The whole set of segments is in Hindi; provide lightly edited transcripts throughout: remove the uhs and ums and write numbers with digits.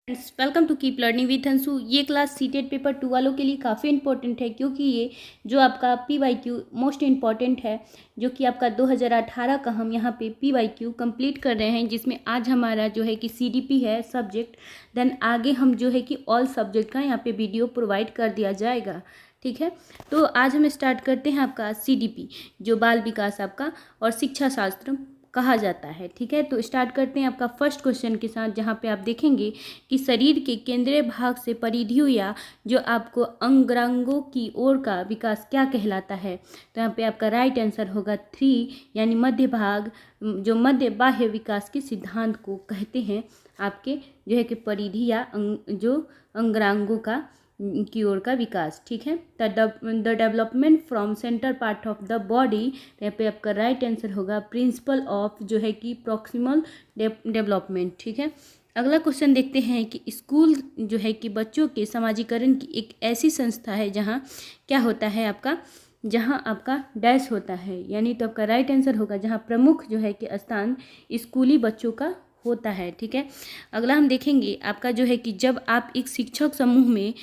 Welcome to keep learning with Anshu. ये क्लास सीटेट पेपर 2 वालों के लिए काफ़ी इंपॉर्टेंट है, क्योंकि ये जो आपका PYQ मोस्ट इम्पॉर्टेंट है, जो कि आपका 2018 का हम यहाँ पे PYQ कंप्लीट कर रहे हैं, जिसमें आज हमारा जो है कि CDP है सब्जेक्ट। देन आगे हम जो है कि ऑल सब्जेक्ट का यहाँ पे वीडियो प्रोवाइड कर दिया जाएगा। ठीक है, तो आज हम स्टार्ट करते हैं आपका CDP, जो बाल विकास आपका और शिक्षा शास्त्र कहा जाता है। ठीक है, तो स्टार्ट करते हैं आपका फर्स्ट क्वेश्चन के साथ, जहाँ पे आप देखेंगे कि शरीर के केंद्रीय भाग से परिधियों या जो आपको अंगांगों की ओर का विकास क्या कहलाता है। तो यहाँ पे आपका राइट आंसर होगा 3, यानी मध्य भाग, जो मध्य बाह्य विकास के सिद्धांत को कहते हैं आपके जो है कि परिधि या जो अंगांगों का की ओर का विकास। ठीक है, the development from centre part of the body, यहाँ पे आपका राइट आंसर होगा प्रिंसिपल ऑफ जो है कि प्रॉक्सिमल डेवलपमेंट। ठीक है, अगला क्वेश्चन देखते हैं कि स्कूल जो है कि बच्चों के समाजीकरण की एक ऐसी संस्था है जहाँ क्या होता है आपका, जहाँ आपका डैश होता है, यानी तो आपका राइट आंसर होगा जहाँ प्रमुख जो है कि स्थान स्कूली बच्चों का होता है। ठीक है, अगला हम देखेंगे आपका जो है कि जब आप एक शिक्षक समूह में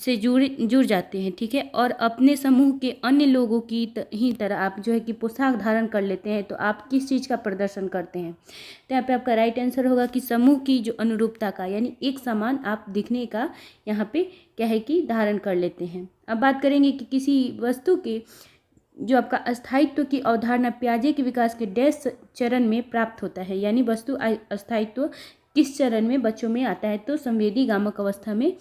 से जुड़ जाते हैं, ठीक है, और अपने समूह के अन्य लोगों की ही तरह आप जो है कि पोशाक धारण कर लेते हैं, तो आप किस चीज़ का प्रदर्शन करते हैं। तो यहाँ पे आपका राइट आंसर होगा कि समूह की जो अनुरूपता का, यानी एक समान आप दिखने का यहाँ पे क्या है कि धारण कर लेते हैं। अब बात करेंगे कि किसी वस्तु के जो आपका अस्थायित्व की अवधारणा पियाजे के विकास के डैश चरण में प्राप्त होता है, यानी वस्तु अस्थायित्व किस चरण में बच्चों में आता है। तो संवेदी गामक अवस्था में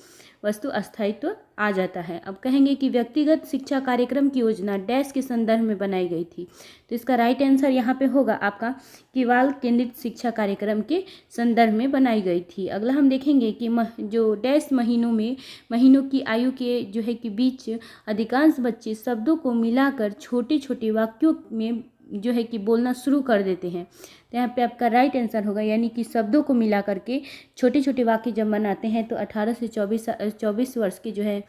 वस्तु अस्थायित्व आ जाता है। अब कहेंगे कि व्यक्तिगत शिक्षा कार्यक्रम की योजना डैश के संदर्भ में बनाई गई थी। तो इसका राइट आंसर यहाँ पे होगा आपका कि बाल केंद्रित शिक्षा कार्यक्रम के संदर्भ में बनाई गई थी। अगला हम देखेंगे कि जो डैश महीनों की आयु के जो है कि बीच अधिकांश बच्चे शब्दों को मिलाकर छोटे छोटे वाक्यों में जो है कि बोलना शुरू कर देते हैं। तो यहाँ पे आपका राइट आंसर होगा, यानी कि शब्दों को मिला करके छोटे छोटे वाक्य जब बनाते हैं, तो 18 से 24 वर्ष के जो है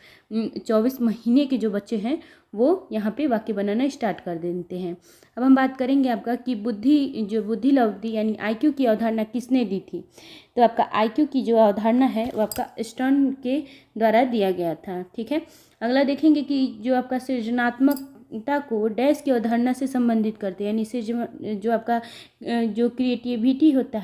24 महीने के जो बच्चे हैं वो यहाँ पे वाक्य बनाना स्टार्ट कर देते हैं। अब हम बात करेंगे आपका कि बुद्धि लब्धि यानी IQ की अवधारणा किसने दी थी। तो आपका IQ की जो अवधारणा है वो आपका स्टर्न के द्वारा दिया गया था। ठीक है, अगला देखेंगे कि जो आपका सृजनात्मकता को डैश की अवधारणा से संबंधित करते हैं, यानी जो आपका जो क्रिएटिविटी होता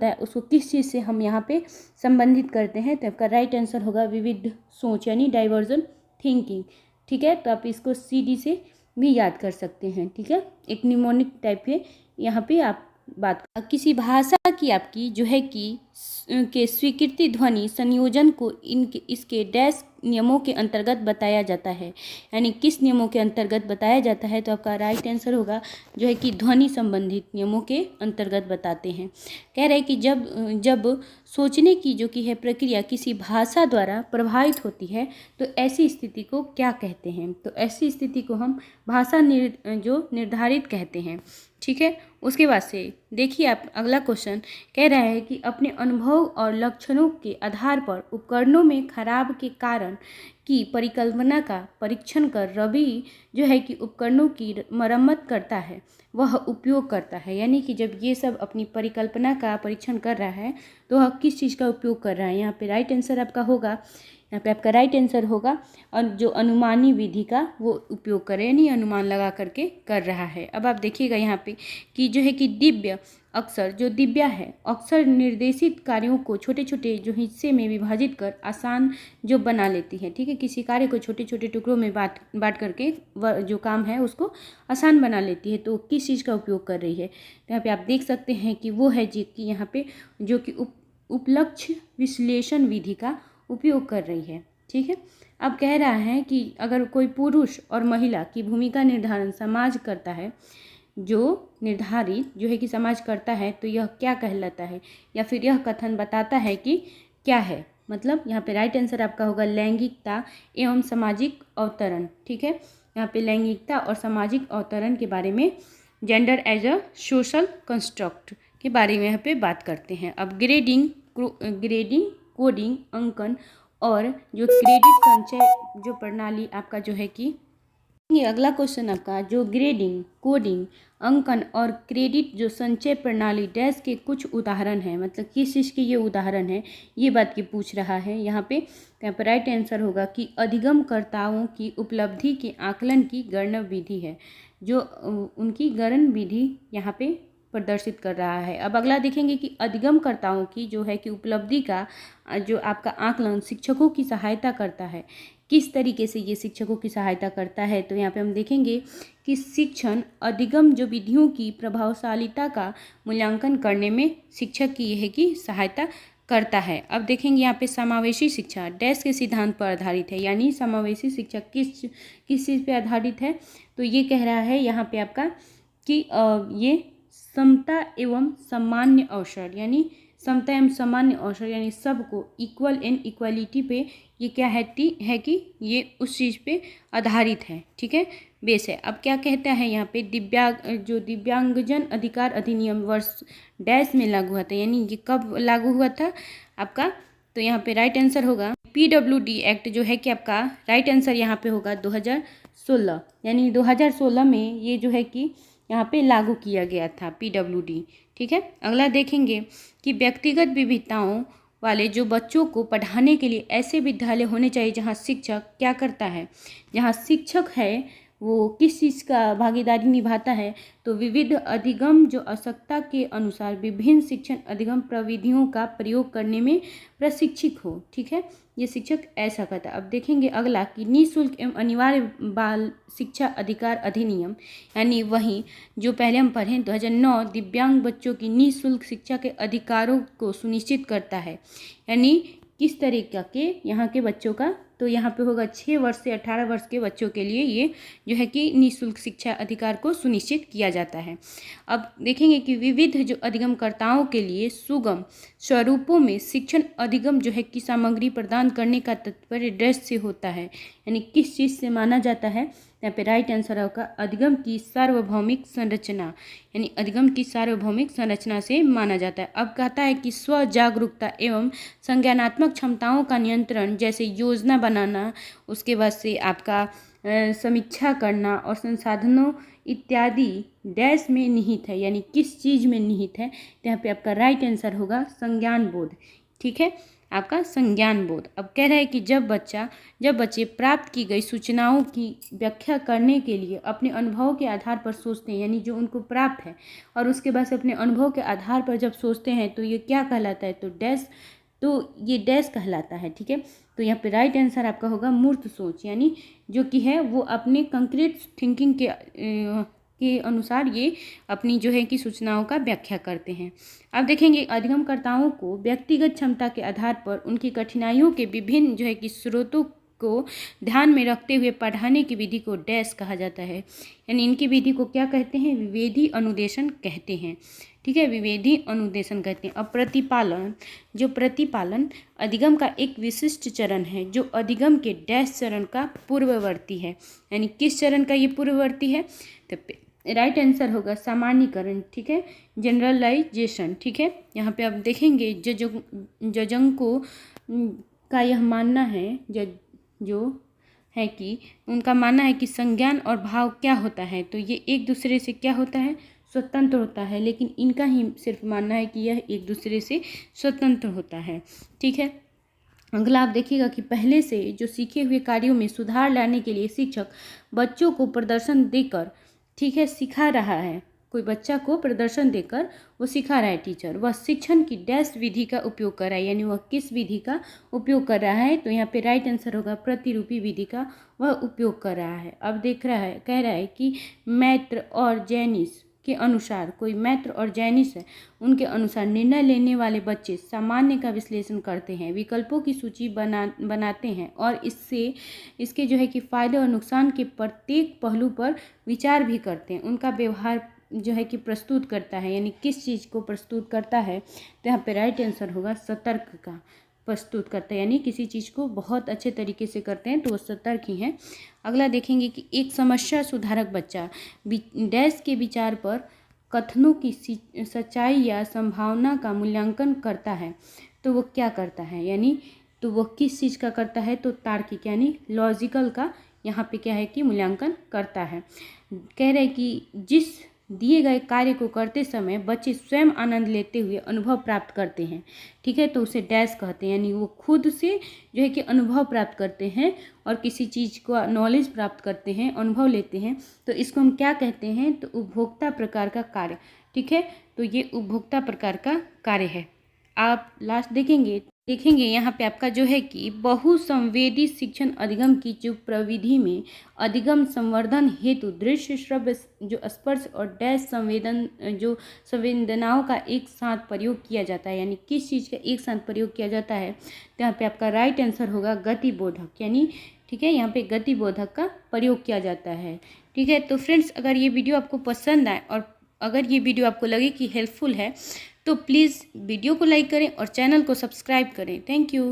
है उसको किस चीज़ से हम यहाँ पे संबंधित करते हैं। तो आपका राइट आंसर होगा विविध सोच, यानी डाइवर्जन थिंकिंग। ठीक है, तो आप इसको CD से भी याद कर सकते हैं। ठीक है, एक निमोनिक टाइप है यहाँ पे आप बात किसी भाषा की आपकी जो है कि के स्वीकृति ध्वनि संयोजन को इसके डैश नियमों के अंतर्गत बताया जाता है, यानी किस नियमों के अंतर्गत बताया जाता है। तो आपका राइट आंसर होगा जो है कि ध्वनि संबंधित नियमों के अंतर्गत बताते हैं। कह रहे हैं कि जब सोचने की जो कि है प्रक्रिया किसी भाषा द्वारा प्रभावित होती है, तो ऐसी स्थिति को क्या कहते हैं। तो ऐसी स्थिति को हम भाषा जो निर्धारित कहते हैं। ठीक है, उसके बाद से देखिए आप अगला क्वेश्चन कह रहा है कि अपने अनुभव और लक्षणों के आधार पर उपकरणों में खराब के कारण की परिकल्पना का परीक्षण कर रवि जो है कि उपकरणों की मरम्मत करता है, वह उपयोग करता है। यानी कि जब ये सब अपनी परिकल्पना का परीक्षण कर रहा है तो वह किस चीज़ का उपयोग कर रहा है। यहाँ पे राइट आंसर आपका होगा, यहाँ पे आपका राइट आंसर होगा और जो अनुमानी विधि का वो उपयोग करे, यानी अनुमान लगा करके कर रहा है। अब आप देखिएगा यहाँ पे कि जो है कि दिव्या है अक्सर निर्देशित कार्यों को छोटे छोटे जो हिस्से में विभाजित कर आसान जो बना लेती है। ठीक है, किसी कार्य को छोटे छोटे टुकड़ों में बांट करके जो काम है उसको आसान बना लेती है। तो किस चीज़ का उपयोग कर रही है। तो यहाँ पे आप देख सकते हैं कि वो है जी कि यहाँ पे जो कि उपलक्ष्य विश्लेषण विधि का उपयोग कर रही है। ठीक है, अब कह रहा है कि अगर कोई पुरुष और महिला की भूमिका निर्धारण समाज करता है, जो निर्धारित जो है कि समाज करता है, तो यह क्या कहलाता है, या फिर यह कथन बताता है कि क्या है। मतलब यहाँ पे राइट आंसर आपका होगा लैंगिकता एवं सामाजिक अवतरण। ठीक है, यहाँ पे लैंगिकता और सामाजिक अवतरण के बारे में, gender as a social construct के बारे में यहाँ पे बात करते हैं। अब ग्रेडिंग, कोडिंग, अंकन और जो क्रेडिट संचय जो प्रणाली आपका जो है कि ये अगला क्वेश्चन आपका जो ग्रेडिंग, कोडिंग, अंकन और क्रेडिट जो संचय प्रणाली डैश के कुछ उदाहरण हैं, मतलब किस चीज़ के ये उदाहरण है, ये बात की पूछ रहा है यहाँ पे। राइट आंसर होगा कि अधिगमकर्ताओं की उपलब्धि के आकलन की गणना विधि है, जो उनकी गणन विधि यहाँ पे प्रदर्शित कर रहा है। अब अगला देखेंगे कि अधिगमकर्ताओं की जो है कि उपलब्धि का जो आपका आकलन शिक्षकों की सहायता करता है। किस तरीके से ये शिक्षकों की सहायता करता है, तो यहाँ पे हम देखेंगे कि शिक्षण अधिगम जो विधियों की प्रभावशीलता का मूल्यांकन करने में शिक्षक की यह है कि सहायता करता है। अब देखेंगे यहाँ पे समावेशी शिक्षा डैश के सिद्धांत पर आधारित है, यानी समावेशी शिक्षा किस चीज़ पे आधारित है, तो ये कह रहा है यहाँ पे आपका कि ये समता एवं सामान्य अवसर, यानी समता एवं सामान्य अवसर यानी सबको इक्वल एंड इक्वालिटी पे ये क्या है कि ये उस चीज़ पे आधारित है, ठीक है, बेस है। अब क्या कहता है यहाँ पे दिव्यांगजन अधिकार अधिनियम वर्ष डैश में लागू हुआ था, यानी ये कब लागू हुआ था आपका, तो यहाँ पे राइट आंसर होगा PWD एक्ट जो है कि आपका राइट आंसर यहाँ पे होगा 2016, यानी 2016 में ये जो है कि यहाँ पे लागू किया गया था PWD, ठीक है। अगला देखेंगे कि व्यक्तिगत विविधताओं वाले जो बच्चों को पढ़ाने के लिए ऐसे विद्यालय होने चाहिए जहाँ शिक्षक क्या करता है, जहाँ शिक्षक है वो किस चीज़ का भागीदारी निभाता है, तो विविध अधिगम जो आवश्यकता के अनुसार विभिन्न शिक्षण अधिगम प्रविधियों का प्रयोग करने में प्रशिक्षित हो, ठीक है, ये शिक्षक ऐसा करता है। अब देखेंगे अगला कि निःशुल्क एवं अनिवार्य बाल शिक्षा अधिकार अधिनियम, यानी वही जो पहले हम पढ़ें 2009 दिव्यांग बच्चों की निःशुल्क शिक्षा के अधिकारों को सुनिश्चित करता है, यानी किस तरीके के यहाँ के बच्चों का, तो यहाँ पे होगा 6 वर्ष से 18 वर्ष के बच्चों के लिए ये जो है कि निःशुल्क शिक्षा अधिकार को सुनिश्चित किया जाता है। अब देखेंगे कि विविध जो अधिगमकर्ताओं के लिए सुगम स्वरूपों में शिक्षण अधिगम जो है कि सामग्री प्रदान करने का तात्पर्य डैश से होता है, यानी किस चीज़ से माना जाता है, यहाँ पे राइट आंसर होगा अधिगम की सार्वभौमिक संरचना, यानी अधिगम की सार्वभौमिक संरचना से माना जाता है। अब कहता है कि स्व जागरूकता एवं संज्ञानात्मक क्षमताओं का नियंत्रण, जैसे योजना बनाना, उसके बाद से आपका समीक्षा करना और संसाधनों इत्यादि डैश में निहित है, यानी किस चीज़ में निहित है, तो यहाँ पे आपका राइट आंसर होगा संज्ञान बोध, ठीक है, आपका संज्ञान बोध। अब कह रहा है कि जब बच्चे प्राप्त की गई सूचनाओं की व्याख्या करने के लिए अपने अनुभव के आधार पर सोचते हैं, यानी जो उनको प्राप्त है और उसके बाद से अपने अनुभव के आधार पर जब सोचते हैं तो ये क्या कहलाता है, तो डैश, तो ये डैश कहलाता है, ठीक है। तो यहाँ पे राइट आंसर आपका होगा मूर्त सोच, यानी जो कि है वो अपने कंक्रीट थिंकिंग के अनुसार ये अपनी जो है कि सूचनाओं का व्याख्या करते हैं। अब देखेंगे अधिगमकर्ताओं को व्यक्तिगत क्षमता के आधार पर उनकी कठिनाइयों के विभिन्न जो है कि स्रोतों को ध्यान में रखते हुए पढ़ाने की विधि को डैश कहा जाता है, यानी इनकी विधि को क्या कहते हैं, विवेदी अनुदेशन कहते हैं, ठीक है, विवेदी अनुदेशन कहते हैं। अब प्रतिपालन अधिगम का एक विशिष्ट चरण है जो अधिगम के डैश चरण का पूर्ववर्ती है, यानी किस चरण का ये पूर्ववर्ती है, तो राइट आंसर होगा सामान्यीकरण, ठीक है, जनरलाइजेशन, ठीक है। यहाँ पे आप देखेंगे जजंको का यह मानना है, जो है कि उनका मानना है कि संज्ञान और भाव क्या होता है, तो ये एक दूसरे से क्या होता है, स्वतंत्र होता है, लेकिन इनका ही सिर्फ मानना है कि यह एक दूसरे से स्वतंत्र होता है, ठीक है। अगला आप देखिएगा कि पहले से जो सीखे हुए कार्यों में सुधार लाने के लिए शिक्षक बच्चों को प्रदर्शन देकर, ठीक है, सिखा रहा है, कोई बच्चा को प्रदर्शन देकर वो सिखा रहा है टीचर, वह शिक्षण की डैश विधि का उपयोग कर रहा है, यानी वह किस विधि का उपयोग कर रहा है, तो यहाँ पे राइट आंसर होगा प्रतिरूपी विधि का वह उपयोग कर रहा है। अब कह रहा है कि मैत्र और जैनिस के अनुसार, कोई मैत्र और जैनिस है, उनके अनुसार निर्णय लेने वाले बच्चे सामान्य का विश्लेषण करते हैं, विकल्पों की सूची बनाते हैं और इसके जो है कि फ़ायदे और नुकसान के प्रत्येक पहलू पर विचार भी करते हैं, उनका व्यवहार जो है कि प्रस्तुत करता है, यानी किस चीज़ को प्रस्तुत करता है, तो यहाँ पे राइट आंसर होगा सतर्क का प्रस्तुत करता है, यानी किसी चीज़ को बहुत अच्छे तरीके से करते हैं तो वो सतर्क ही हैं। अगला देखेंगे कि एक समस्या सुधारक बच्चा डैश के विचार पर कथनों की सच्चाई या संभावना का मूल्यांकन करता है, तो वो क्या करता है, यानी तो वो किस चीज़ का करता है, तो तार्किक यानी लॉजिकल का यहाँ पे क्या है कि मूल्यांकन करता है। कह रहे कि जिस दिए गए कार्य को करते समय बच्चे स्वयं आनंद लेते हुए अनुभव प्राप्त करते हैं, ठीक है, तो उसे डैश कहते हैं, यानी वो खुद से जो है कि अनुभव प्राप्त करते हैं और किसी चीज़ को नॉलेज प्राप्त करते हैं, अनुभव लेते हैं, तो इसको हम क्या कहते हैं, तो उपभोक्ता प्रकार का कार्य, ठीक है, तो ये उपभोक्ता प्रकार का कार्य है। आप लास्ट देखेंगे यहाँ पे आपका जो है कि बहुसंवेदी शिक्षण अधिगम की जो प्रविधि में अधिगम संवर्धन हेतु दृश्य श्रव्य जो स्पर्श और डैश जो संवेदनाओं का एक साथ प्रयोग किया जाता है, यानी किस चीज़ का एक साथ प्रयोग किया जाता है, तो यहाँ पे आपका राइट आंसर होगा गतिबोधक, यानी ठीक है, यहाँ पे गतिबोधक का प्रयोग किया जाता है, ठीक है। तो फ्रेंड्स, अगर ये वीडियो आपको पसंद आए और अगर ये वीडियो आपको लगे कि हेल्पफुल है तो प्लीज़ वीडियो को लाइक करें और चैनल को सब्सक्राइब करें। Thank you.